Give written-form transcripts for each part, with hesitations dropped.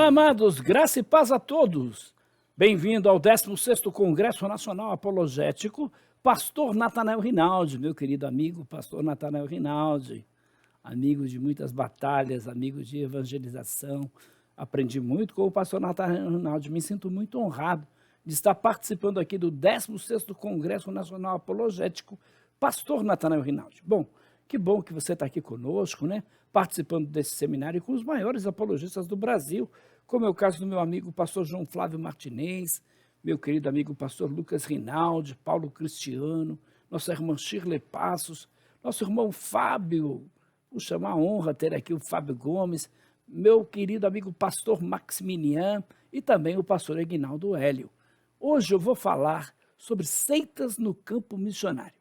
amados, graça e paz a todos. Bem-vindo ao 16º Congresso Nacional Apologético, Pastor Natanael Rinaldi, meu querido amigo, Pastor Natanael Rinaldi, amigo de muitas batalhas, amigo de evangelização. Aprendi muito com o Pastor Natanael Rinaldi, me sinto muito honrado de estar participando aqui do 16º Congresso Nacional Apologético, Pastor Natanael Rinaldi. Que bom que você está aqui conosco, né? Participando desse seminário com os maiores apologistas do Brasil, como é o caso do meu amigo pastor João Flávio Martinez, meu querido amigo pastor Lucas Rinaldi, Paulo Cristiano, nossa irmã Shirley Passos, nosso irmão Fábio, puxa, uma honra ter aqui o Fábio Gomes, meu querido amigo pastor Maximilian e também o pastor Aguinaldo Hélio. Hoje eu vou falar sobre seitas no campo missionário.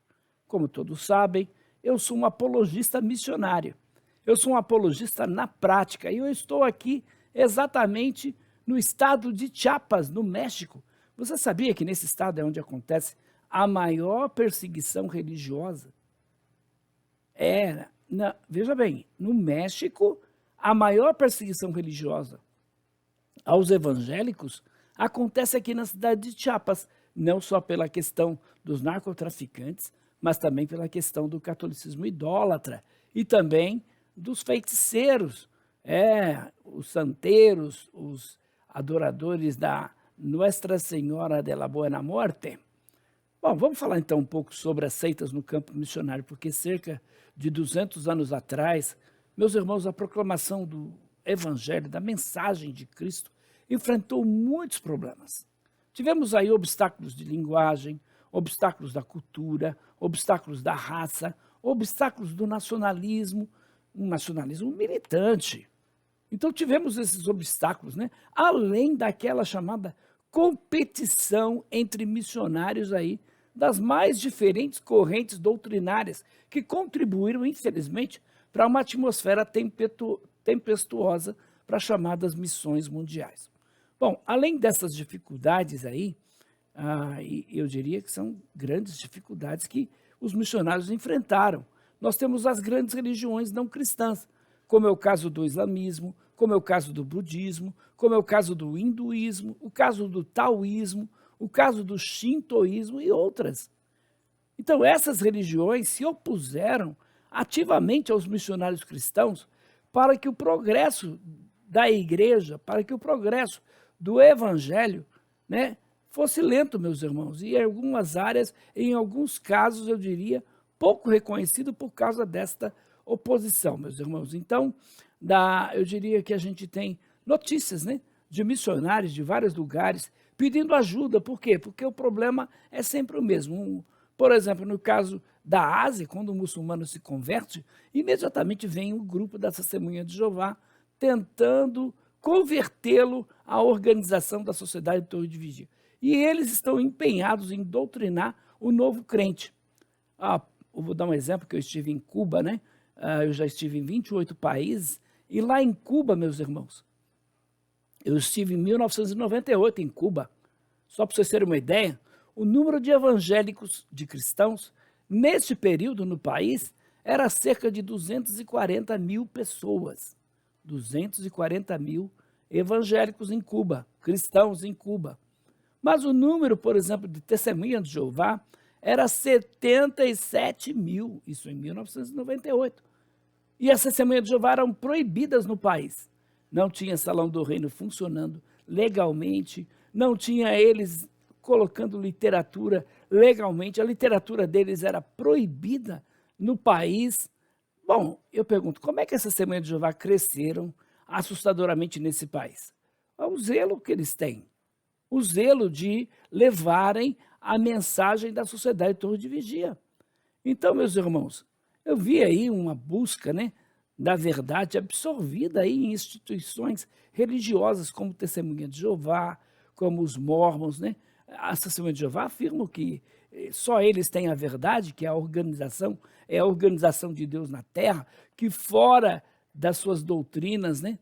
Como todos sabem, eu sou um apologista missionário. Eu sou um apologista na prática e eu estou aqui exatamente no estado de Chiapas, no México. Você sabia que nesse estado é onde acontece a maior perseguição religiosa? Veja bem, no México, a maior perseguição religiosa aos evangélicos acontece aqui na cidade de Chiapas, não só pela questão dos narcotraficantes, mas também pela questão do catolicismo idólatra e também dos feiticeiros, os santeiros, os adoradores da Nuestra Senhora de la Buena Muerte. Bom, vamos falar então um pouco sobre as seitas no campo missionário, porque cerca de 200 anos atrás, meus irmãos, a proclamação do Evangelho, da mensagem de Cristo, enfrentou muitos problemas. Tivemos aí obstáculos de linguagem, obstáculos da cultura, obstáculos da raça, obstáculos do nacionalismo, um nacionalismo militante. Então tivemos esses obstáculos, né? Além daquela chamada competição entre missionários aí, das mais diferentes correntes doutrinárias, que contribuíram, infelizmente, para uma atmosfera tempestuosa para as chamadas missões mundiais. Bom, além dessas dificuldades aí, eu diria que são grandes dificuldades que os missionários enfrentaram. Nós temos as grandes religiões não cristãs, como é o caso do islamismo, como é o caso do budismo, como é o caso do hinduísmo, o caso do taoísmo, o caso do shintoísmo e outras. Então, essas religiões se opuseram ativamente aos missionários cristãos para que o progresso da igreja, para que o progresso do evangelho, né, fosse lento, meus irmãos, e em algumas áreas, em alguns casos, eu diria, pouco reconhecido por causa desta oposição, meus irmãos. Então, eu diria que a gente tem notícias, né, de missionários de vários lugares pedindo ajuda. Por quê? Porque o problema é sempre o mesmo. Por exemplo, no caso da Ásia, quando o muçulmano se converte, imediatamente vem um grupo da Testemunha de Jeová tentando convertê-lo à organização da Sociedade Torre de Vigia. E eles estão empenhados em doutrinar o novo crente. Eu vou dar um exemplo, que eu estive em Cuba, né? Eu já estive em 28 países, e lá em Cuba, meus irmãos, eu estive em 1998 em Cuba. Só para vocês terem uma ideia, o número de evangélicos, de cristãos, neste período no país, era cerca de 240 mil pessoas. 240 mil evangélicos em Cuba, cristãos em Cuba. Mas o número, por exemplo, de Testemunhas de Jeová era 77 mil, isso em 1998. E as Testemunhas de Jeová eram proibidas no país. Não tinha Salão do Reino funcionando legalmente, não tinha eles colocando literatura legalmente, a literatura deles era proibida no país. Bom, eu pergunto, como é que essas Testemunhas de Jeová cresceram assustadoramente nesse país? O zelo que eles têm, o zelo de levarem a mensagem da Sociedade Torre de Vigia. Então, meus irmãos, eu vi aí uma busca, né, da verdade absorvida aí em instituições religiosas como Testemunha de Jeová, como os Mormons, né? As Testemunhas de Jeová afirmam que só eles têm a verdade, que a organização é a organização de Deus na Terra, que fora das suas doutrinas, né,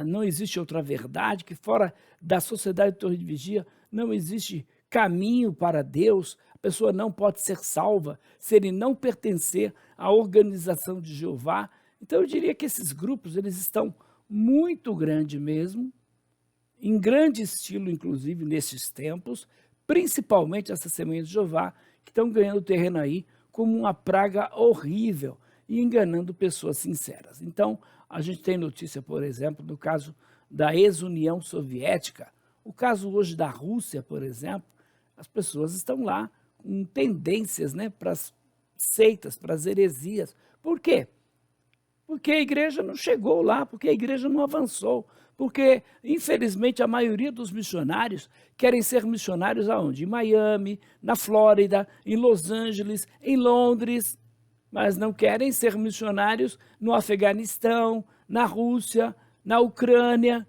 não existe outra verdade, que fora da Sociedade Torre de Vigia não existe caminho para Deus, a pessoa não pode ser salva se ele não pertencer à organização de Jeová. Então eu diria que esses grupos eles estão muito grandes mesmo, em grande estilo, inclusive, nesses tempos, principalmente essas Testemunhas de Jeová, que estão ganhando terreno aí como uma praga horrível e enganando pessoas sinceras. Então, a gente tem notícia, por exemplo, do caso da ex-União Soviética, o caso hoje da Rússia, por exemplo, as pessoas estão lá com tendências, né, para as seitas, para as heresias. Por quê? Porque a igreja não chegou lá, porque a igreja não avançou, porque, infelizmente, a maioria dos missionários querem ser missionários aonde? Em Miami, na Flórida, em Los Angeles, em Londres, mas não querem ser missionários no Afeganistão, na Rússia, na Ucrânia,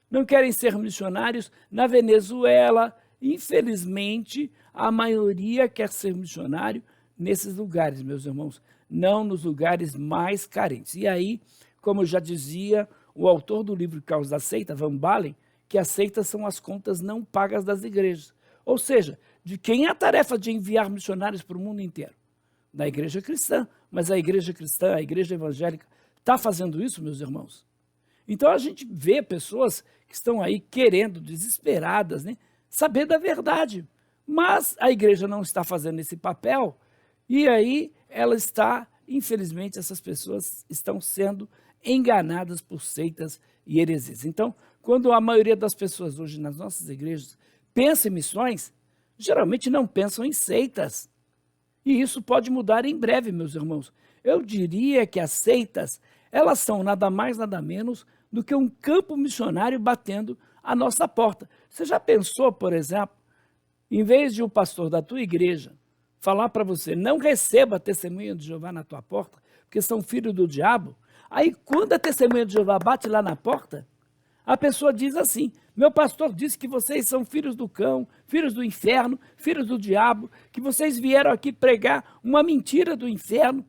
não querem ser missionários na Venezuela. Infelizmente, a maioria quer ser missionário nesses lugares, meus irmãos, não nos lugares mais carentes. E aí, como eu já dizia, o autor do livro Caos da Seita, Van Balen, que as seitas são as contas não pagas das igrejas. Ou seja, de quem é a tarefa de enviar missionários para o mundo inteiro? Da igreja cristã. Mas a igreja cristã, a igreja evangélica, está fazendo isso, meus irmãos? Então a gente vê pessoas que estão aí querendo, desesperadas, né, saber da verdade. Mas a igreja não está fazendo esse papel e aí ela está, infelizmente, essas pessoas estão sendo enganadas por seitas e heresias. Então, quando a maioria das pessoas hoje nas nossas igrejas pensa em missões, geralmente não pensam em seitas. E isso pode mudar em breve, meus irmãos. Eu diria que as seitas, elas são nada mais, nada menos do que um campo missionário batendo à nossa porta. Você já pensou, por exemplo, em vez de o pastor da tua igreja falar para você, não receba a testemunha de Jeová na tua porta, porque são filhos do diabo, aí quando a testemunha de Jeová bate lá na porta, a pessoa diz assim, meu pastor disse que vocês são filhos do cão, filhos do inferno, filhos do diabo, que vocês vieram aqui pregar uma mentira do inferno.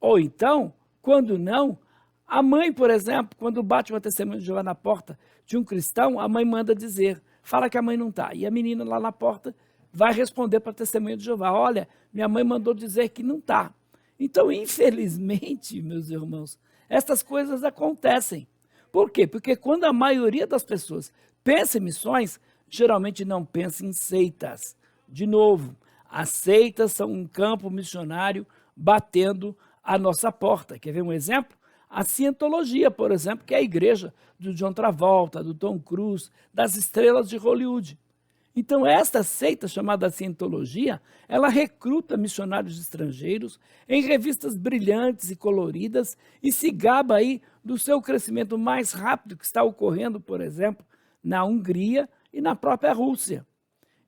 Ou então, quando não, a mãe, por exemplo, quando bate uma testemunha de Jeová na porta de um cristão, a mãe manda dizer, fala que a mãe não está. E a menina lá na porta vai responder para a testemunha de Jeová, olha, minha mãe mandou dizer que não está. Então, infelizmente, meus irmãos, essas coisas acontecem. Por quê? Porque quando a maioria das pessoas pensa em missões, geralmente não pensa em seitas. De novo, as seitas são um campo missionário batendo à nossa porta. Quer ver um exemplo? A cientologia, por exemplo, que é a igreja do John Travolta, do Tom Cruise, das estrelas de Hollywood. Então, esta seita chamada cientologia, ela recruta missionários estrangeiros em revistas brilhantes e coloridas e se gaba aí do seu crescimento mais rápido que está ocorrendo, por exemplo, na Hungria e na própria Rússia.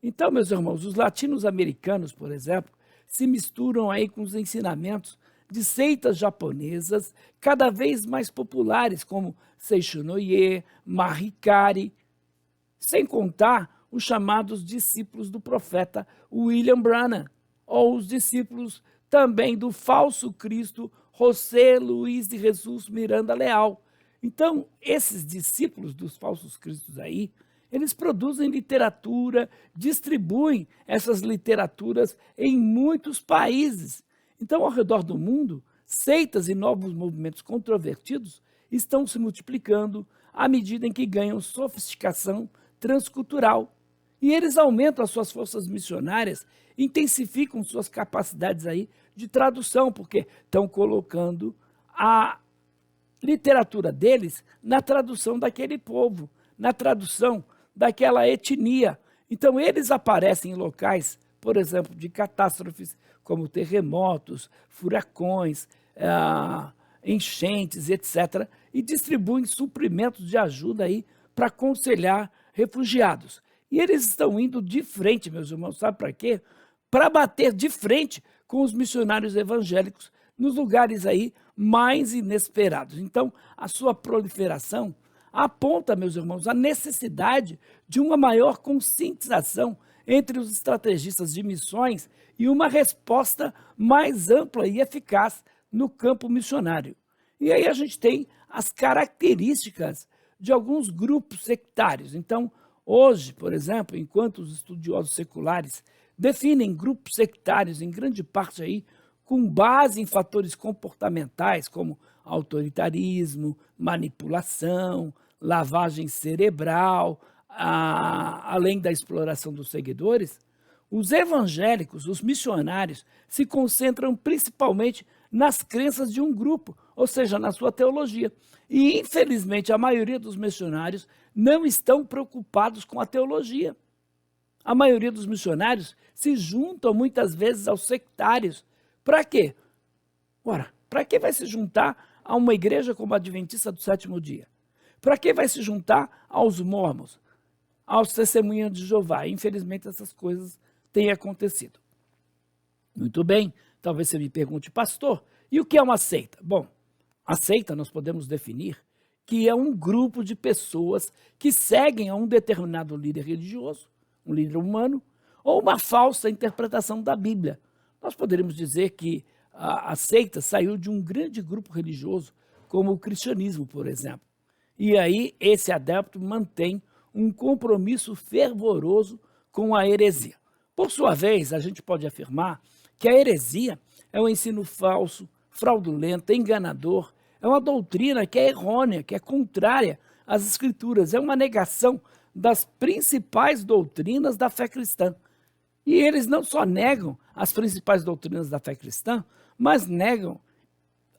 Então, meus irmãos, os latinos-americanos, por exemplo, se misturam aí com os ensinamentos de seitas japonesas cada vez mais populares, como Seishonoye, Mahikari, sem contar os chamados discípulos do profeta William Branham, ou os discípulos também do falso Cristo José Luiz de Jesus Miranda Leal. Então, esses discípulos dos falsos cristos aí, eles produzem literatura, distribuem essas literaturas em muitos países. Então, ao redor do mundo, seitas e novos movimentos controvertidos estão se multiplicando à medida em que ganham sofisticação transcultural. E eles aumentam as suas forças missionárias, intensificam suas capacidades aí de tradução, porque estão colocando a literatura deles na tradução daquele povo, na tradução daquela etnia. Então, eles aparecem em locais, por exemplo, de catástrofes como terremotos, furacões, enchentes, etc., e distribuem suprimentos de ajuda aí para aconselhar refugiados. E eles estão indo de frente, meus irmãos, sabe para quê? Para bater de frente com os missionários evangélicos nos lugares aí mais inesperados. Então, a sua proliferação aponta, meus irmãos, a necessidade de uma maior conscientização entre os estrategistas de missões e uma resposta mais ampla e eficaz no campo missionário. E aí a gente tem as características de alguns grupos sectários. Então, hoje, por exemplo, enquanto os estudiosos seculares definem grupos sectários em grande parte aí com base em fatores comportamentais como autoritarismo, manipulação, lavagem cerebral, além da exploração dos seguidores, os evangélicos, os missionários, se concentram principalmente nas crenças de um grupo, ou seja, na sua teologia. E, infelizmente, a maioria dos missionários não estão preocupados com a teologia. A maioria dos missionários se juntam muitas vezes aos sectários. Para quê? Ora, para que vai se juntar a uma igreja como a Adventista do Sétimo Dia? Para que vai se juntar aos mormons, aos testemunhas de Jeová? Infelizmente, essas coisas têm acontecido. Muito bem, talvez você me pergunte, pastor, e o que é uma seita? Bom, a seita nós podemos definir que é um grupo de pessoas que seguem a um determinado líder religioso, um líder humano, ou uma falsa interpretação da Bíblia. Nós poderíamos dizer que a seita saiu de um grande grupo religioso, como o cristianismo, por exemplo. E aí esse adepto mantém um compromisso fervoroso com a heresia. Por sua vez, a gente pode afirmar que a heresia é um ensino falso, fraudulento, enganador, é uma doutrina que é errônea, que é contrária às Escrituras, é uma negação das principais doutrinas da fé cristã. E eles não só negam as principais doutrinas da fé cristã, mas negam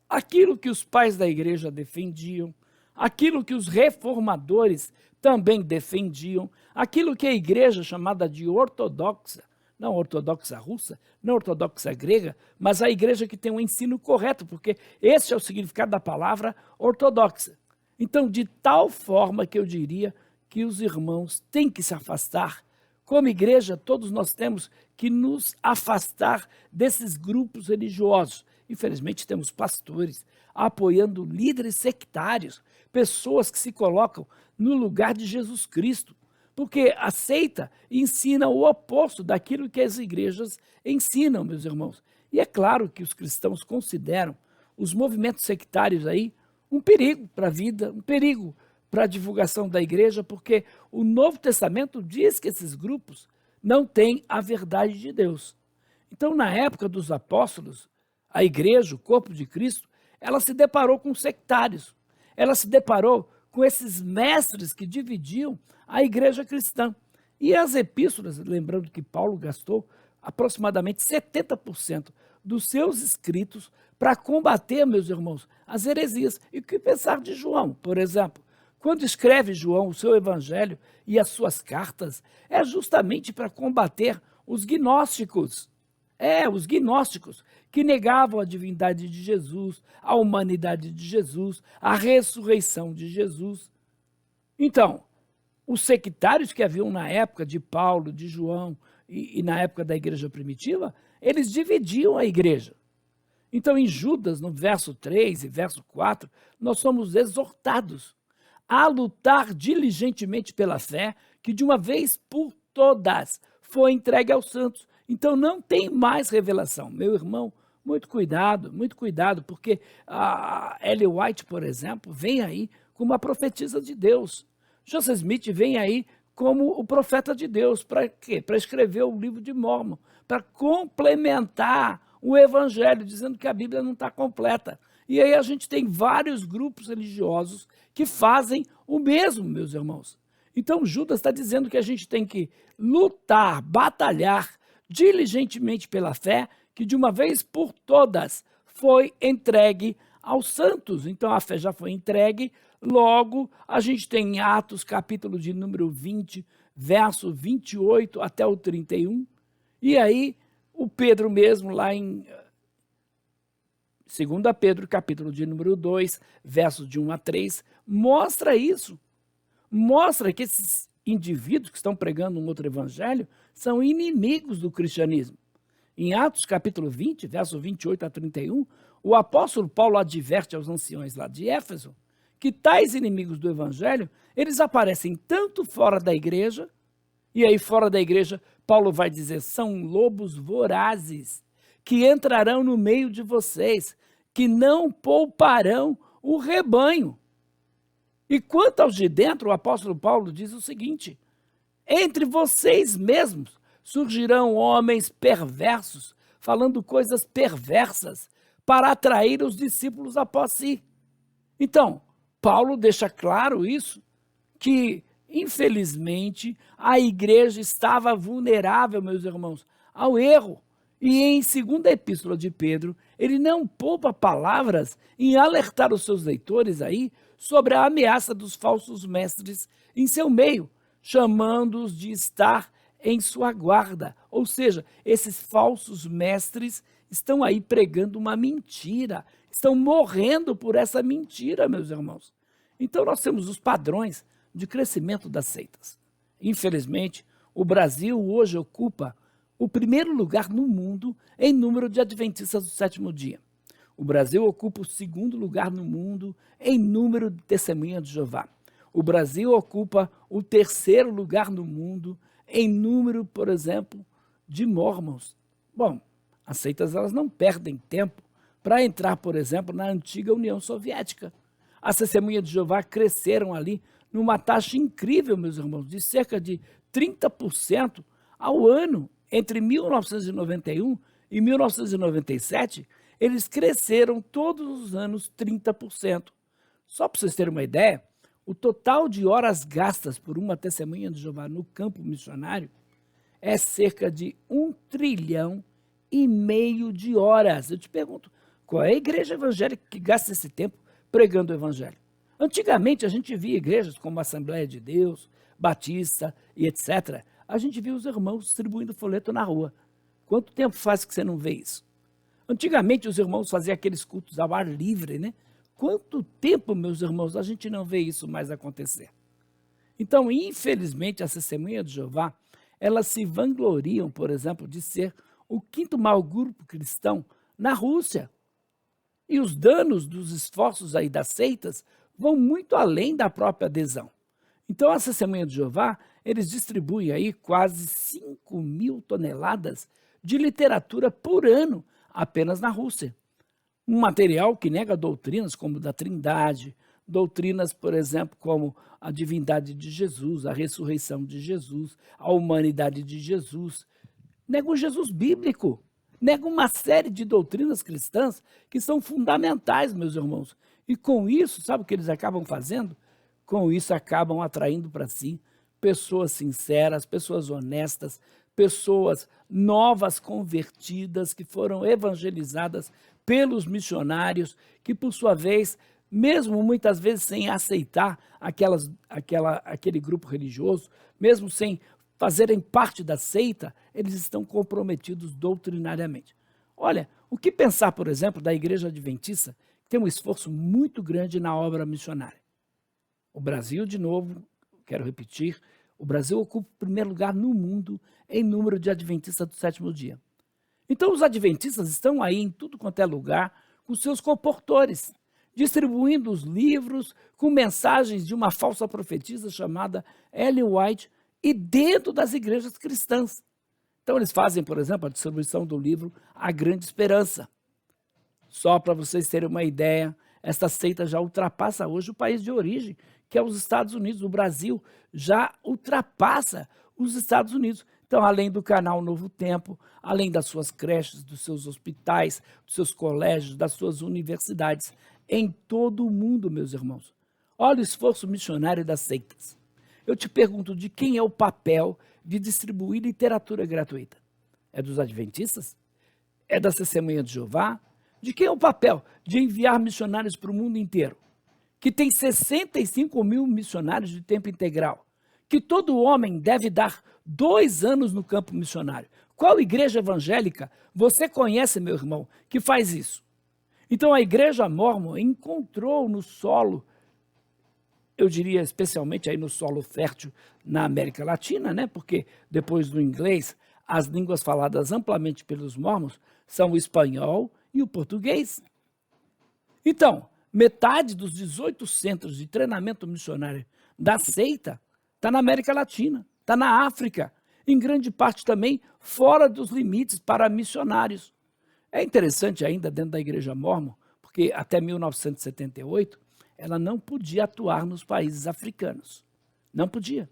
aquilo que os pais da igreja defendiam, aquilo que os reformadores também defendiam, aquilo que a igreja chamada de ortodoxa, não ortodoxa russa, não ortodoxa grega, mas a igreja que tem um ensino correto, porque esse é o significado da palavra ortodoxa. Então, de tal forma que eu diria que os irmãos têm que se afastar. Como igreja, todos nós temos que nos afastar desses grupos religiosos. Infelizmente, temos pastores apoiando líderes sectários, pessoas que se colocam no lugar de Jesus Cristo, porque a seita ensina o oposto daquilo que as igrejas ensinam, meus irmãos. E é claro que os cristãos consideram os movimentos sectários aí um perigo para a vida, um perigo para a divulgação da igreja, porque o Novo Testamento diz que esses grupos não têm a verdade de Deus. Então, na época dos apóstolos, a igreja, o corpo de Cristo, ela se deparou com sectários, ela se deparou com esses mestres que dividiam a igreja cristã. E as epístolas, lembrando que Paulo gastou aproximadamente 70% dos seus escritos para combater, meus irmãos, as heresias. E o que pensar de João, por exemplo? Quando escreve João o seu evangelho e as suas cartas, é justamente para combater os gnósticos. Os gnósticos que negavam a divindade de Jesus, a humanidade de Jesus, a ressurreição de Jesus. Então, os sectários que haviam na época de Paulo, de João e na época da igreja primitiva, eles dividiam a igreja. Então, em Judas, no verso 3 e verso 4, nós somos exortados a lutar diligentemente pela fé, que de uma vez por todas foi entregue aos santos. Então não tem mais revelação. Meu irmão, muito cuidado, porque a Ellen White, por exemplo, vem aí como uma profetisa de Deus. Joseph Smith vem aí como o profeta de Deus. Para quê? Para escrever o livro de Mórmon, para complementar o evangelho, dizendo que a Bíblia não está completa. E aí a gente tem vários grupos religiosos que fazem o mesmo, meus irmãos. Então Judas está dizendo que a gente tem que lutar, batalhar diligentemente pela fé, que de uma vez por todas foi entregue aos santos. Então a fé já foi entregue, logo a gente tem em Atos, capítulo de número 20, verso 28 até o 31, e aí o Pedro mesmo lá em 2 Pedro, capítulo de número 2, versos de 1 a 3, mostra isso. Mostra que esses indivíduos que estão pregando um outro evangelho são inimigos do cristianismo. Em Atos, capítulo 20, versos 28 a 31, o apóstolo Paulo adverte aos anciões lá de Éfeso que tais inimigos do evangelho, eles aparecem tanto fora da igreja, e aí fora da igreja, Paulo vai dizer, são lobos vorazes, que entrarão no meio de vocês, que não pouparão o rebanho. E quanto aos de dentro, o apóstolo Paulo diz o seguinte, entre vocês mesmos surgirão homens perversos, falando coisas perversas, para atrair os discípulos após si. Então, Paulo deixa claro isso, que, infelizmente, a igreja estava vulnerável, meus irmãos, ao erro. E em segunda epístola de Pedro, ele não poupa palavras em alertar os seus leitores aí sobre a ameaça dos falsos mestres em seu meio, chamando-os de estar em sua guarda. Ou seja, esses falsos mestres estão aí pregando uma mentira, estão morrendo por essa mentira, meus irmãos. Então nós temos os padrões de crescimento das seitas. Infelizmente, o Brasil hoje ocupa o primeiro lugar no mundo em número de adventistas do sétimo dia. O Brasil ocupa o segundo lugar no mundo em número de testemunhas de Jeová. O Brasil ocupa o terceiro lugar no mundo em número, por exemplo, de mormons. Bom, as seitas elas não perdem tempo para entrar, por exemplo, na antiga União Soviética. As testemunhas de Jeová cresceram ali numa taxa incrível, meus irmãos, de cerca de 30% ao ano. Entre 1991 e 1997, eles cresceram todos os anos 30%. Só para vocês terem uma ideia, o total de horas gastas por uma testemunha de Jeová no campo missionário é cerca de 1,5 trilhão de horas. Eu te pergunto, qual é a igreja evangélica que gasta esse tempo pregando o evangelho? Antigamente a gente via igrejas como a Assembleia de Deus, Batista e etc. A gente via os irmãos distribuindo folheto na rua. Quanto tempo faz que você não vê isso? Antigamente os irmãos faziam aqueles cultos ao ar livre, né? Quanto tempo, meus irmãos, a gente não vê isso mais acontecer? Então, infelizmente, as testemunhas de Jeová, elas se vangloriam, por exemplo, de ser o quinto maior grupo cristão na Rússia. E os danos dos esforços aí das seitas vão muito além da própria adesão. Então, as testemunhas de Jeová, eles distribuem aí quase 5.000 toneladas de literatura por ano apenas na Rússia. Um material que nega doutrinas como da Trindade, doutrinas, por exemplo, como a divindade de Jesus, a ressurreição de Jesus, a humanidade de Jesus. Nega o Jesus bíblico, nega uma série de doutrinas cristãs que são fundamentais, meus irmãos. E com isso, sabe o que eles acabam fazendo? Com isso, acabam atraindo para si pessoas sinceras, pessoas honestas, pessoas novas convertidas, que foram evangelizadas pelos missionários, que por sua vez, mesmo muitas vezes sem aceitar aquele grupo religioso, mesmo sem fazerem parte da seita, eles estão comprometidos doutrinariamente. Olha, o que pensar, por exemplo, da Igreja Adventista, que tem um esforço muito grande na obra missionária? O Brasil, de novo, quero repetir, o Brasil ocupa o primeiro lugar no mundo em número de adventistas do sétimo dia. Então, os adventistas estão aí em tudo quanto é lugar com seus comportores, distribuindo os livros com mensagens de uma falsa profetisa chamada Ellen White e dentro das igrejas cristãs. Então, eles fazem, por exemplo, a distribuição do livro A Grande Esperança. Só para vocês terem uma ideia, esta seita já ultrapassa hoje o país de origem, que é os Estados Unidos. O Brasil já ultrapassa os Estados Unidos. Então, além do canal Novo Tempo, além das suas creches, dos seus hospitais, dos seus colégios, das suas universidades, em todo o mundo, meus irmãos. Olha o esforço missionário das seitas. Eu te pergunto, de quem é o papel de distribuir literatura gratuita? É dos adventistas? É das testemunhas de Jeová? De quem é o papel de enviar missionários para o mundo inteiro? Que tem 65.000 missionários de tempo integral. Que todo homem deve dar 2 anos no campo missionário. Qual igreja evangélica você conhece, meu irmão, que faz isso? Então a igreja mórmon encontrou no solo, eu diria especialmente aí no solo fértil na América Latina, né? Porque depois do inglês, as línguas faladas amplamente pelos mórmons são o espanhol e o português. Então, metade dos 18 centros de treinamento missionário da seita está na América Latina, está na África, em grande parte também fora dos limites para missionários. É interessante ainda dentro da igreja mórmon, porque até 1978 ela não podia atuar nos países africanos. Não podia.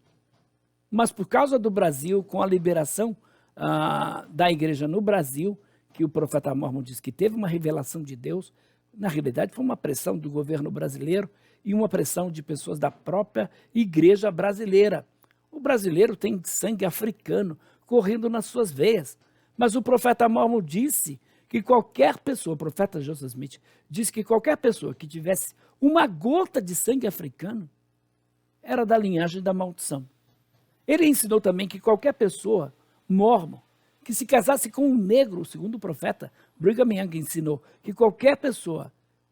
Mas por causa do Brasil, com a liberação da igreja no Brasil, que o profeta mórmon diz que teve uma revelação de Deus, na realidade foi uma pressão do governo brasileiro e uma pressão de pessoas da própria igreja brasileira. O brasileiro tem sangue africano correndo nas suas veias. Mas o profeta Mormon disse que qualquer pessoa, o profeta Joseph Smith, disse que qualquer pessoa que tivesse uma gota de sangue africano era da linhagem da maldição. Ele ensinou também que qualquer pessoa mormon que se casasse com um negro, segundo o profeta, Brigham Young ensinou que qualquer pessoa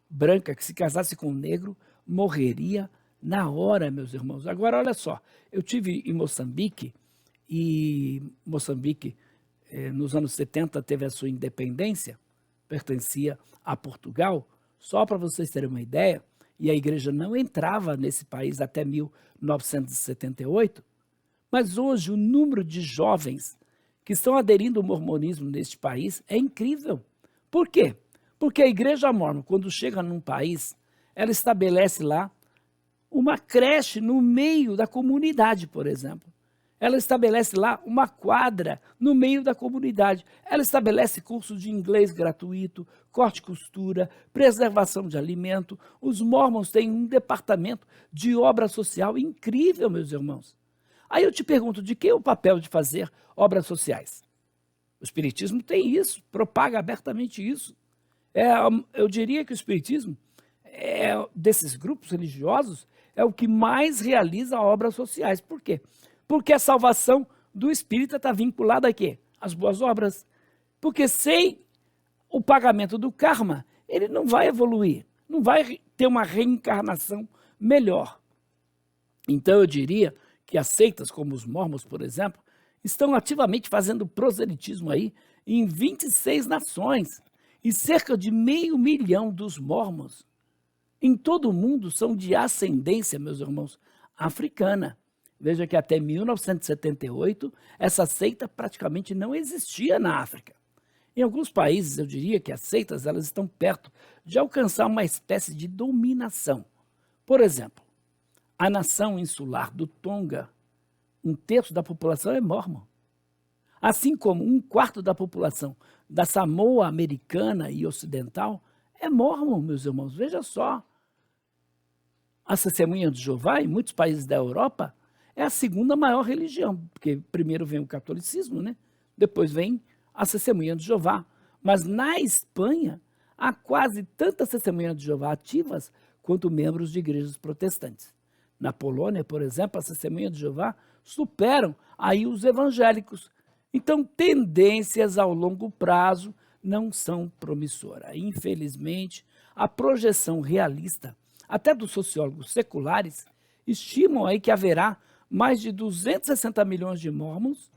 branca que se casasse com um negro morreria na hora, meus irmãos. Agora, olha só, eu tive em Moçambique, e Moçambique, nos anos 70, teve a sua independência, pertencia a Portugal, só para vocês terem uma ideia, e a igreja não entrava nesse país até 1978, mas hoje o número de jovens que estão aderindo ao mormonismo neste país é incrível. Por quê? Porque a igreja mórmon, quando chega num país, ela estabelece lá uma creche no meio da comunidade, por exemplo. Ela estabelece lá uma quadra no meio da comunidade. Ela estabelece cursos de inglês gratuito, corte e costura, preservação de alimento. Os mormons têm um departamento de obra social incrível, meus irmãos. Aí eu te pergunto, de que é o papel de fazer obras sociais? O Espiritismo tem isso, propaga abertamente isso. Eu diria que o Espiritismo, desses grupos religiosos, é o que mais realiza obras sociais. Por quê? Porque a salvação do espírita está vinculada a quê? Às boas obras. Porque sem o pagamento do karma, ele não vai evoluir, não vai ter uma reencarnação melhor. Então eu diria que as seitas, como os mormons, por exemplo, estão ativamente fazendo proselitismo aí em 26 nações. E cerca de 500 mil dos mormons em todo o mundo são de ascendência, meus irmãos, africana. Veja que até 1978, essa seita praticamente não existia na África. Em alguns países, eu diria que as seitas elas estão perto de alcançar uma espécie de dominação. Por exemplo, a nação insular do Tonga, 1/3 da população é mormon. Assim como 1/4 da população da Samoa americana e ocidental é mormon, meus irmãos. Veja só. A Testemunha de Jeová, em muitos países da Europa, é a segunda maior religião, porque primeiro vem o catolicismo, né? Depois vem a Testemunha de Jeová. Mas na Espanha, há quase tantas Testemunhas de Jeová ativas quanto membros de igrejas protestantes. Na Polônia, por exemplo, as Testemunhas de Jeová superam aí os evangélicos. Então, tendências ao longo prazo não são promissoras. Infelizmente, a projeção realista, até dos sociólogos seculares, estimam aí que haverá mais de 260 milhões de mormons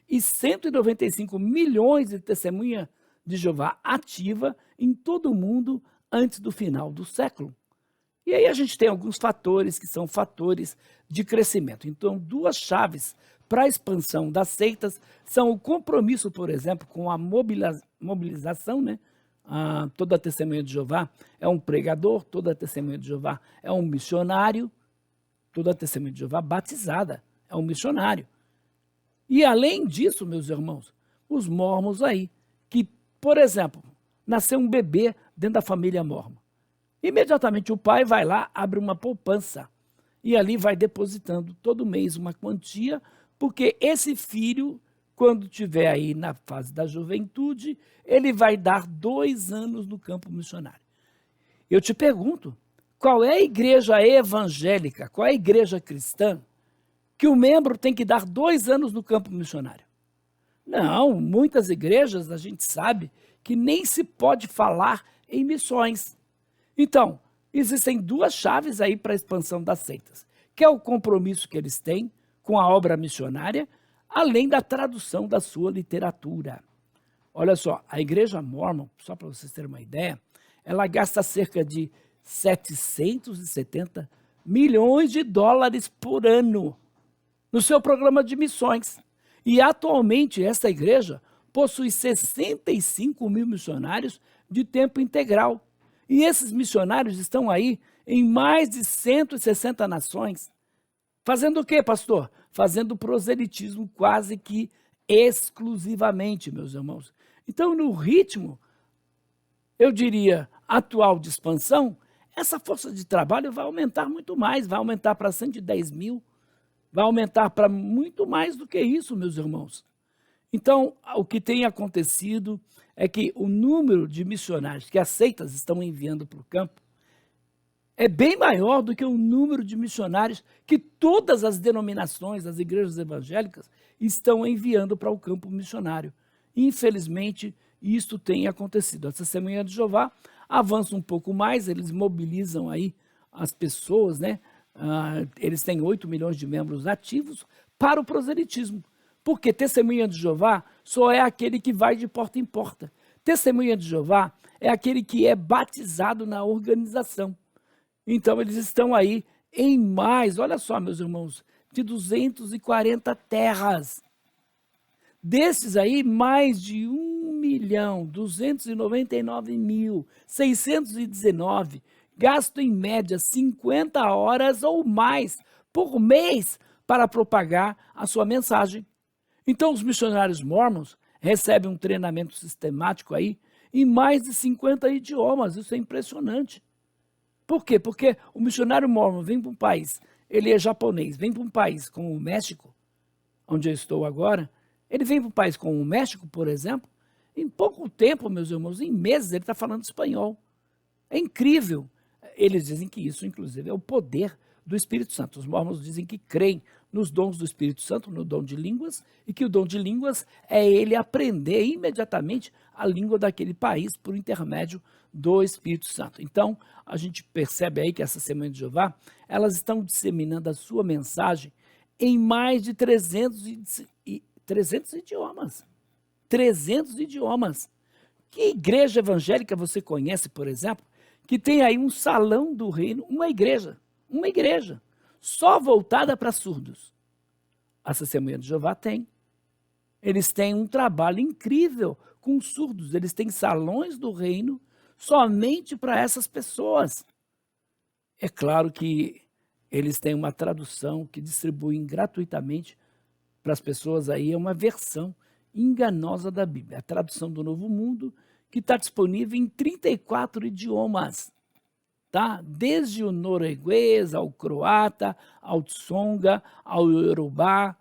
e 195 milhões de testemunhas de Jeová ativa em todo o mundo antes do final do século. E aí a gente tem alguns fatores que são fatores de crescimento. Então, duas chaves para a expansão das seitas são o compromisso, por exemplo, com a mobilização, né? Toda a testemunha de Jeová é um pregador, toda a testemunha de Jeová é um missionário, toda a testemunha de Jeová batizada é um missionário. E além disso, meus irmãos, os mormons aí, que, por exemplo, nasceu um bebê dentro da família mormon. Imediatamente o pai vai lá, abre uma poupança e ali vai depositando todo mês uma quantia, porque esse filho, quando estiver aí na fase da juventude, ele vai dar 2 anos no campo missionário. Eu te pergunto, qual é a igreja evangélica, qual é a igreja cristã que o membro tem que dar 2 anos no campo missionário? Não, muitas igrejas a gente sabe que nem se pode falar em missões. Então, existem duas chaves aí para a expansão das seitas, que é o compromisso que eles têm com a obra missionária, além da tradução da sua literatura. Olha só, a igreja mórmon, só para vocês terem uma ideia, ela gasta cerca de 770 milhões de dólares por ano no seu programa de missões. E atualmente essa igreja possui 65 mil missionários de tempo integral. E esses missionários estão aí em mais de 160 nações. Fazendo o quê, pastor? Fazendo proselitismo quase que exclusivamente, meus irmãos. Então, no ritmo, eu diria, atual de expansão, essa força de trabalho vai aumentar muito mais, vai aumentar para 110 mil, vai aumentar para muito mais do que isso, meus irmãos. Então, o que tem acontecido é que o número de missionários que as seitas estão enviando para o campo é bem maior do que o número de missionários que todas as denominações, as igrejas evangélicas, estão enviando para o campo missionário. Infelizmente, isso tem acontecido. Essa Testemunha de Jeová avança um pouco mais, eles mobilizam aí as pessoas, né? Eles têm 8 milhões de membros ativos para o proselitismo. Porque Testemunha de Jeová só é aquele que vai de porta em porta. Testemunha de Jeová é aquele que é batizado na organização. Então, eles estão aí em mais, olha só, meus irmãos, de 240 terras. Desses aí, mais de 1.299.619 gastam em média 50 horas ou mais por mês para propagar a sua mensagem. Então, os missionários mormons recebem um treinamento sistemático aí em mais de 50 idiomas. Isso é impressionante. Por quê? Porque o missionário mormon vem para um país, ele é japonês, vem para um país como o México, onde eu estou agora, ele vem para um país como o México, por exemplo, em pouco tempo, meus irmãos, em meses, ele está falando espanhol. É incrível. Eles dizem que isso, inclusive, é o poder do Espírito Santo. Os mormons dizem que creem nos dons do Espírito Santo, no dom de línguas, e que o dom de línguas é ele aprender imediatamente a língua daquele país por intermédio do Espírito Santo. Então, a gente percebe aí que essa Semana de Jeová, elas estão disseminando a sua mensagem em mais de 300 idiomas. 300 idiomas. Que igreja evangélica você conhece, por exemplo, que tem aí um salão do reino, uma igreja, só voltada para surdos? A Testemunha de Jeová tem. Eles têm um trabalho incrível com surdos, eles têm salões do reino somente para essas pessoas. É claro que eles têm uma tradução que distribuem gratuitamente para as pessoas aí, é uma versão enganosa da Bíblia, a tradução do Novo Mundo, que está disponível em 34 idiomas, tá? Desde o norueguês, ao croata, ao tsonga, ao iorubá.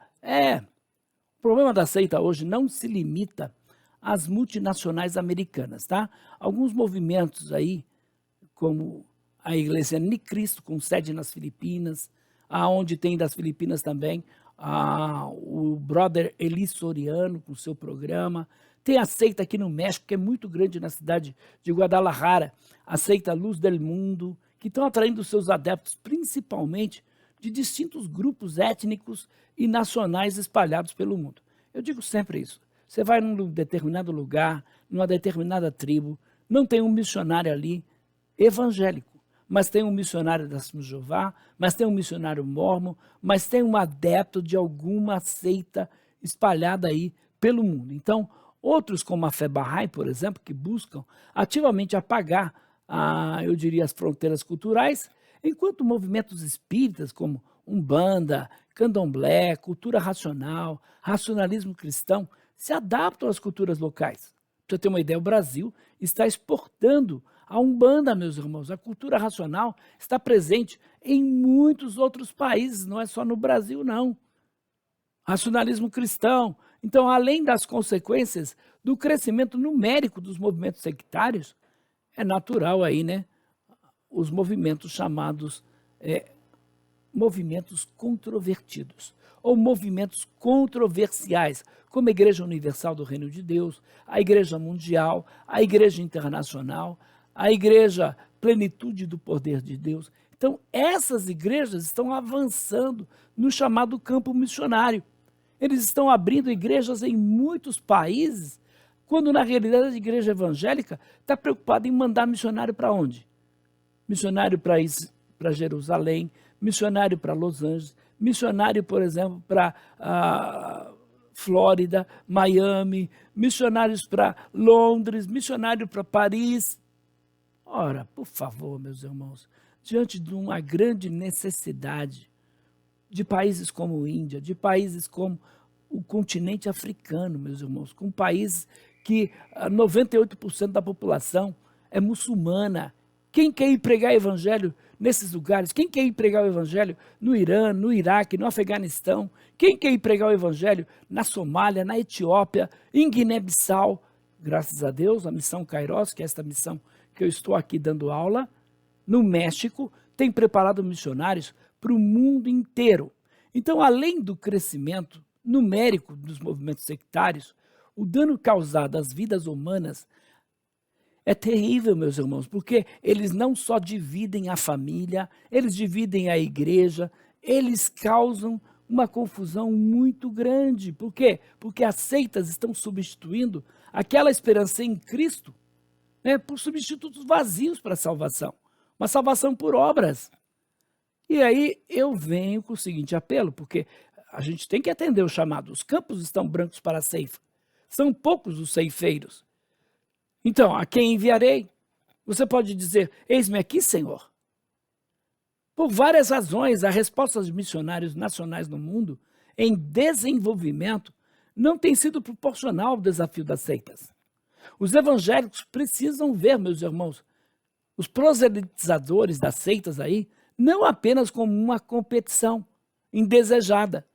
O problema da seita hoje não se limita às multinacionais americanas, tá? Alguns movimentos aí, como a Igreja Nicristo, com sede nas Filipinas, aonde tem das Filipinas também o brother Eli Soriano com seu programa. Tem a seita aqui no México, que é muito grande, na cidade de Guadalajara, a seita Luz del Mundo, que estão atraindo seus adeptos principalmente de distintos grupos étnicos e nacionais espalhados pelo mundo. Eu digo sempre isso. Você vai num determinado lugar, numa determinada tribo, não tem um missionário ali evangélico, mas tem um missionário da Testemunha de Jeová, mas tem um missionário mormon, mas tem um adepto de alguma seita espalhada aí pelo mundo. Então, outros como a fé Bahá'í, por exemplo, que buscam ativamente apagar, eu diria, as fronteiras culturais, enquanto movimentos espíritas como Umbanda, Candomblé, cultura racional, racionalismo cristão, se adaptam às culturas locais. Para você ter uma ideia, o Brasil está exportando a Umbanda, meus irmãos. A cultura racional está presente em muitos outros países, não é só no Brasil, não. Racionalismo cristão. Então, além das consequências do crescimento numérico dos movimentos sectários, é natural aí, né? Os movimentos chamados movimentos controvertidos, ou movimentos controversiais, como a Igreja Universal do Reino de Deus, a Igreja Mundial, a Igreja Internacional, a Igreja Plenitude do Poder de Deus. Então, essas igrejas estão avançando no chamado campo missionário. Eles estão abrindo igrejas em muitos países, quando na realidade a igreja evangélica está preocupada em mandar missionário para onde? Missionário para Jerusalém, missionário para Los Angeles, missionário, por exemplo, para Flórida, Miami, missionários para Londres, missionário para Paris. Ora, por favor, meus irmãos, diante de uma grande necessidade de países como a Índia, de países como o continente africano, meus irmãos, com países que 98% da população é muçulmana, Quem quer ir pregar o evangelho nesses lugares? Quem quer ir pregar o evangelho no Irã, no Iraque, no Afeganistão? Quem quer ir pregar o evangelho na Somália, na Etiópia, em Guiné-Bissau? Graças a Deus, a missão Kairos, que é esta missão que eu estou aqui dando aula, no México, tem preparado missionários para o mundo inteiro. Então, além do crescimento numérico dos movimentos sectários, o dano causado às vidas humanas é terrível, meus irmãos, porque eles não só dividem a família, eles dividem a igreja, eles causam uma confusão muito grande. Por quê? Porque as seitas estão substituindo aquela esperança em Cristo, né, por substitutos vazios para a salvação. Uma salvação por obras. E aí eu venho com o seguinte apelo, porque a gente tem que atender o chamado. Os campos estão brancos para a ceifa. São poucos os ceifeiros. Então, a quem enviarei? Você pode dizer, eis-me aqui, Senhor. Por várias razões, a resposta dos missionários nacionais no mundo em desenvolvimento não tem sido proporcional ao desafio das seitas. Os evangélicos precisam ver, meus irmãos, os proselitizadores das seitas aí, não apenas como uma competição indesejada.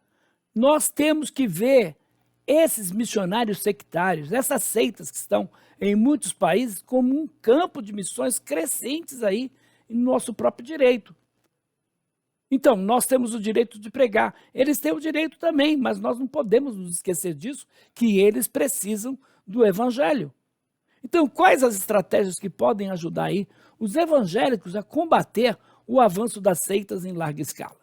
Nós temos que ver esses missionários sectários, essas seitas que estão em muitos países, como um campo de missões crescentes aí no nosso próprio direito. Então, nós temos o direito de pregar. Eles têm o direito também, mas nós não podemos nos esquecer disso, que eles precisam do evangelho. Então, quais as estratégias que podem ajudar aí os evangélicos a combater o avanço das seitas em larga escala?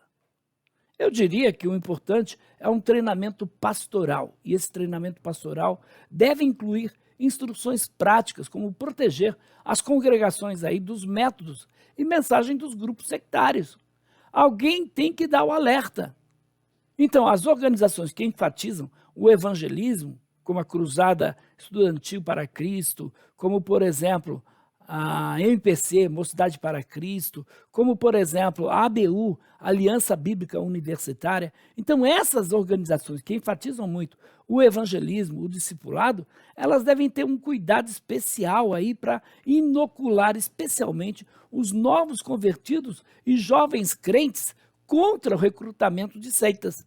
Eu diria que o importante é um treinamento pastoral, e esse treinamento pastoral deve incluir instruções práticas, como proteger as congregações aí dos métodos e mensagem dos grupos sectários. Alguém tem que dar o alerta. Então, as organizações que enfatizam o evangelismo, como a Cruzada Estudantil para Cristo, como, por exemplo, a MPC, Mocidade para Cristo, como, por exemplo, a ABU, Aliança Bíblica Universitária. Então, essas organizações que enfatizam muito o evangelismo, o discipulado, elas devem ter um cuidado especial aí para inocular especialmente os novos convertidos e jovens crentes contra o recrutamento de seitas.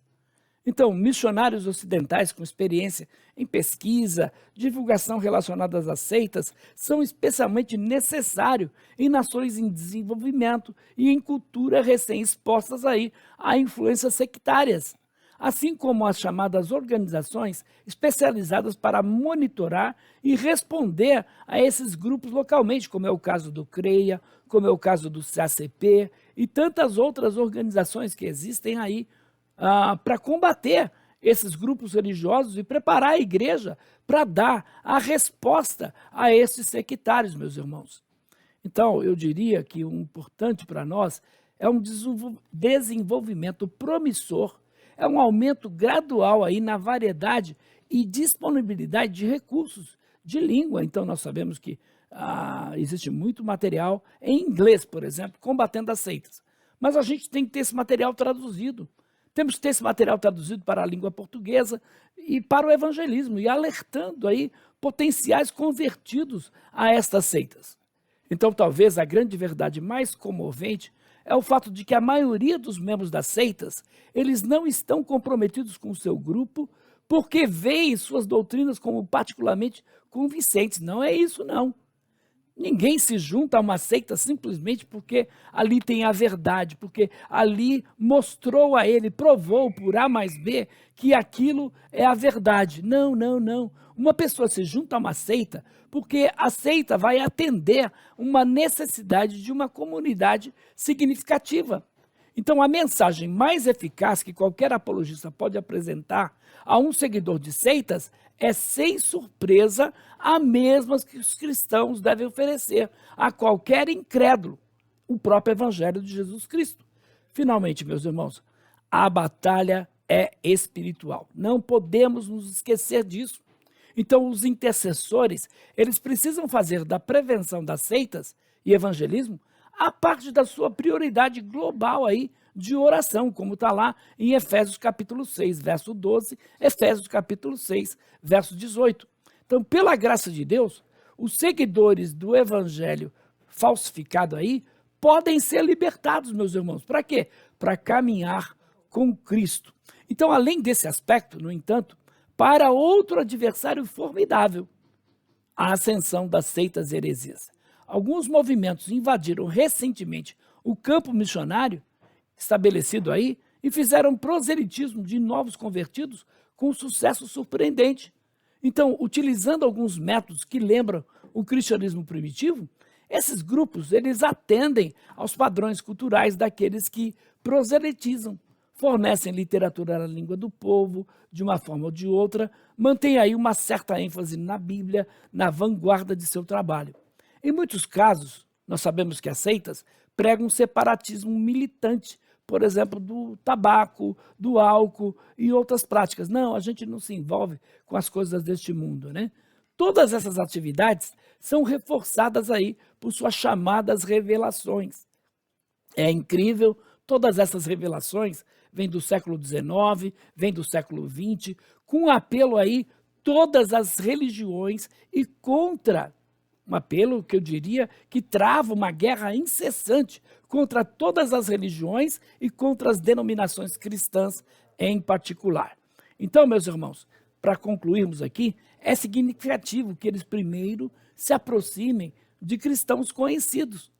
Então, missionários ocidentais com experiência em pesquisa, divulgação relacionadas às seitas, são especialmente necessários em nações em desenvolvimento e em cultura recém-expostas aí a influências sectárias, assim como as chamadas organizações especializadas para monitorar e responder a esses grupos localmente, como é o caso do CREA, como é o caso do CACP e tantas outras organizações que existem aí, para combater esses grupos religiosos e preparar a igreja para dar a resposta a esses sectários, meus irmãos. Então, eu diria que o importante para nós é um desenvolvimento promissor, é um aumento gradual aí na variedade e disponibilidade de recursos de língua. Então, nós sabemos que existe muito material em inglês, por exemplo, combatendo as seitas. Mas a gente tem que ter esse material traduzido. Temos que ter esse material traduzido para a língua portuguesa e para o evangelismo, e alertando aí potenciais convertidos a estas seitas. Então, talvez a grande verdade mais comovente é o fato de que a maioria dos membros das seitas, eles não estão comprometidos com o seu grupo porque veem suas doutrinas como particularmente convincentes. Não é isso, não. Ninguém se junta a uma seita simplesmente porque ali tem a verdade, porque ali mostrou a ele, provou por A mais B que aquilo é a verdade. Não, não, não. Uma pessoa se junta a uma seita porque a seita vai atender uma necessidade de uma comunidade significativa. Então, a mensagem mais eficaz que qualquer apologista pode apresentar a um seguidor de seitas é, sem surpresa, a mesma que os cristãos devem oferecer a qualquer incrédulo, o próprio Evangelho de Jesus Cristo. Finalmente, meus irmãos, a batalha é espiritual. Não podemos nos esquecer disso. Então, os intercessores, eles precisam fazer da prevenção das seitas e evangelismo a parte da sua prioridade global aí de oração, como está lá em Efésios capítulo 6, verso 12, Efésios capítulo 6, verso 18. Então, pela graça de Deus, os seguidores do evangelho falsificado aí, podem ser libertados, meus irmãos. Para quê? Para caminhar com Cristo. Então, além desse aspecto, no entanto, para outro adversário formidável, a ascensão das seitas heresias. Alguns movimentos invadiram recentemente o campo missionário estabelecido aí e fizeram proselitismo de novos convertidos com sucesso surpreendente. Então, utilizando alguns métodos que lembram o cristianismo primitivo, esses grupos eles atendem aos padrões culturais daqueles que proselitizam, fornecem literatura na língua do povo, de uma forma ou de outra, mantêm aí uma certa ênfase na Bíblia, na vanguarda de seu trabalho. Em muitos casos, nós sabemos que as seitas pregam um separatismo militante, por exemplo, do tabaco, do álcool e outras práticas. Não, a gente não se envolve com as coisas deste mundo, né? Todas essas atividades são reforçadas aí por suas chamadas revelações. É incrível, todas essas revelações vêm do século XIX, vêm do século XX, com um apelo aí todas as religiões e contra, um apelo que eu diria que trava uma guerra incessante contra todas as religiões e contra as denominações cristãs em particular. Então, meus irmãos, para concluirmos aqui, é significativo que eles primeiro se aproximem de cristãos conhecidos.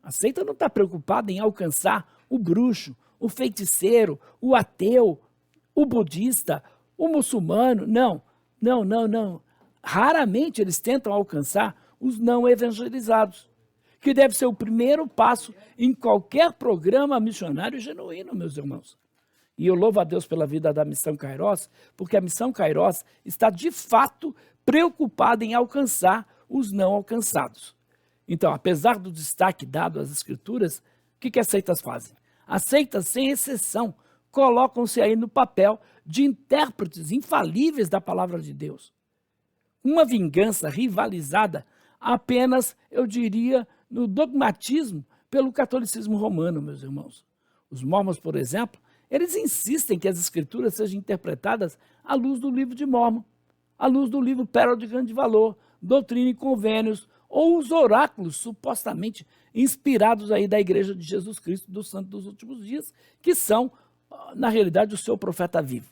A seita não está preocupada em alcançar o bruxo, o feiticeiro, o ateu, o budista, o muçulmano. Não. Raramente eles tentam alcançar os não evangelizados, que deve ser o primeiro passo em qualquer programa missionário genuíno, meus irmãos. E eu louvo a Deus pela vida da Missão Kairos, porque a Missão Kairos está de fato preocupada em alcançar os não alcançados. Então, apesar do destaque dado às Escrituras, o que as seitas fazem? As seitas, sem exceção, colocam-se aí no papel de intérpretes infalíveis da palavra de Deus. Uma vingança rivalizada apenas, eu diria, no dogmatismo pelo catolicismo romano, meus irmãos. Os mormons, por exemplo, eles insistem que as Escrituras sejam interpretadas à luz do livro de Mórmon, à luz do livro Pérola de Grande Valor, Doutrina e Convênios, ou os oráculos supostamente inspirados aí da Igreja de Jesus Cristo dos Santos dos Últimos Dias, que são, na realidade, o seu profeta vivo.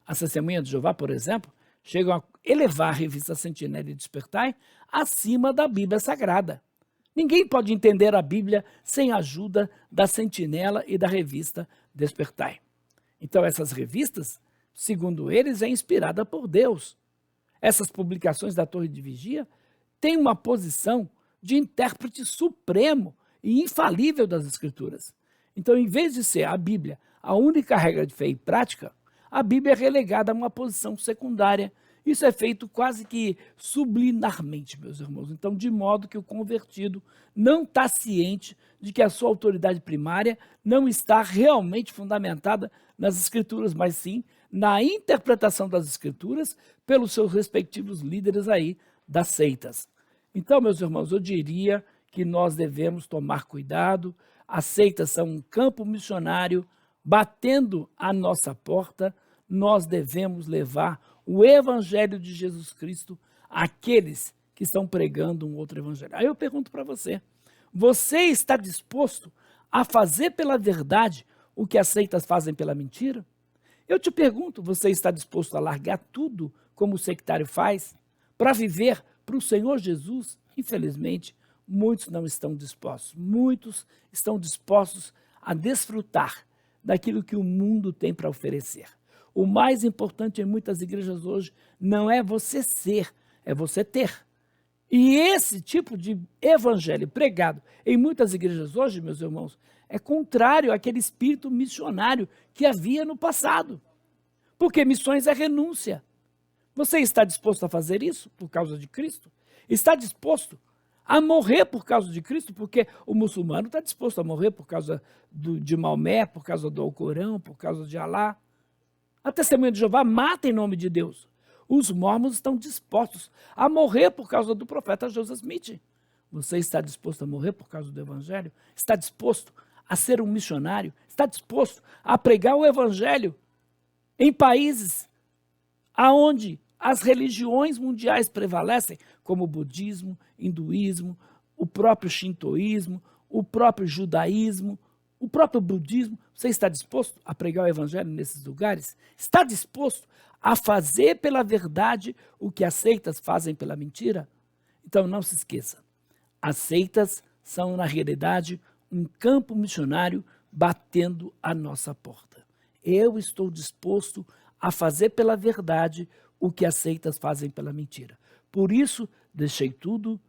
As Testemunhas de Jeová, por exemplo, chegam a elevar a revista Sentinela e Despertai acima da Bíblia Sagrada. Ninguém pode entender a Bíblia sem a ajuda da Sentinela e da revista Despertai. Então, essas revistas, segundo eles, é inspirada por Deus. Essas publicações da Torre de Vigia têm uma posição de intérprete supremo e infalível das Escrituras. Então, em vez de ser a Bíblia a única regra de fé e prática, a Bíblia é relegada a uma posição secundária. Isso é feito quase que subliminarmente, meus irmãos. Então, de modo que o convertido não está ciente de que a sua autoridade primária não está realmente fundamentada nas Escrituras, mas sim na interpretação das Escrituras pelos seus respectivos líderes aí das seitas. Então, meus irmãos, eu diria que nós devemos tomar cuidado. As seitas são um campo missionário batendo à nossa porta. Nós devemos levar o evangelho de Jesus Cristo àqueles que estão pregando um outro evangelho. Aí eu pergunto para você, você está disposto a fazer pela verdade o que as seitas fazem pela mentira? Eu te pergunto, você está disposto a largar tudo como o sectário faz para viver para o Senhor Jesus? Infelizmente, muitos não estão dispostos. Muitos estão dispostos a desfrutar daquilo que o mundo tem para oferecer. O mais importante em muitas igrejas hoje não é você ser, é você ter. E esse tipo de evangelho pregado em muitas igrejas hoje, meus irmãos, é contrário àquele espírito missionário que havia no passado. Porque missões é renúncia. Você está disposto a fazer isso por causa de Cristo? Está disposto a morrer por causa de Cristo? Porque o muçulmano está disposto a morrer por causa de Maomé, por causa do Alcorão, por causa de Alá. A Testemunha de Jeová mata em nome de Deus. Os mormons estão dispostos a morrer por causa do profeta Joseph Smith. Você está disposto a morrer por causa do evangelho? Está disposto a ser um missionário? Está disposto a pregar o evangelho em países onde as religiões mundiais prevalecem, como o budismo, hinduísmo, o próprio shintoísmo, o próprio judaísmo, o próprio budismo. Você está disposto a pregar o evangelho nesses lugares? Está disposto a fazer pela verdade o que as seitas fazem pela mentira? Então não se esqueça, as seitas são, na realidade, um campo missionário batendo a nossa porta. Eu estou disposto a fazer pela verdade o que as seitas fazem pela mentira. Por isso, deixei tudo,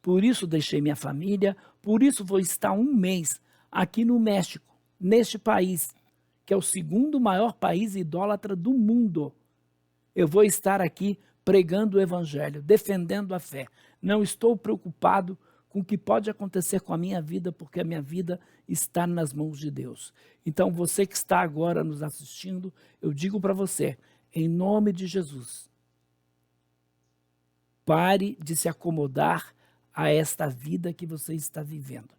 por isso deixei minha família, por isso vou estar um mês aqui no México, neste país, que é o segundo maior país idólatra do mundo. Eu vou estar aqui pregando o evangelho, defendendo a fé. Não estou preocupado com o que pode acontecer com a minha vida, porque a minha vida está nas mãos de Deus. Então, você que está agora nos assistindo, eu digo para você, em nome de Jesus, pare de se acomodar a esta vida que você está vivendo.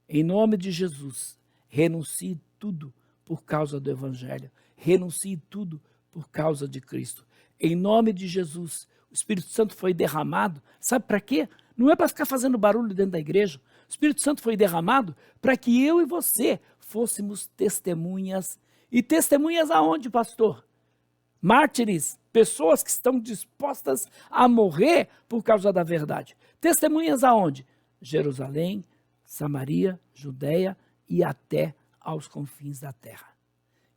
Em nome de Jesus, renuncie tudo por causa do evangelho. Renuncie tudo por causa de Cristo. Em nome de Jesus, o Espírito Santo foi derramado, sabe para quê? Não é para ficar fazendo barulho dentro da igreja. O Espírito Santo foi derramado para que eu e você fôssemos testemunhas. E testemunhas aonde, pastor? Mártires, pessoas que estão dispostas a morrer por causa da verdade. Testemunhas aonde? Jerusalém, Samaria, Judeia e até aos confins da terra.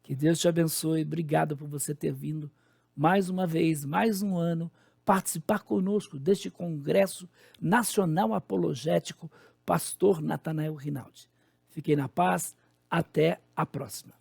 Que Deus te abençoe. Obrigado por você ter vindo mais uma vez, mais um ano, participar conosco deste Congresso Nacional Apologético, Pastor Natanael Rinaldi. Fiquem na paz. Até a próxima.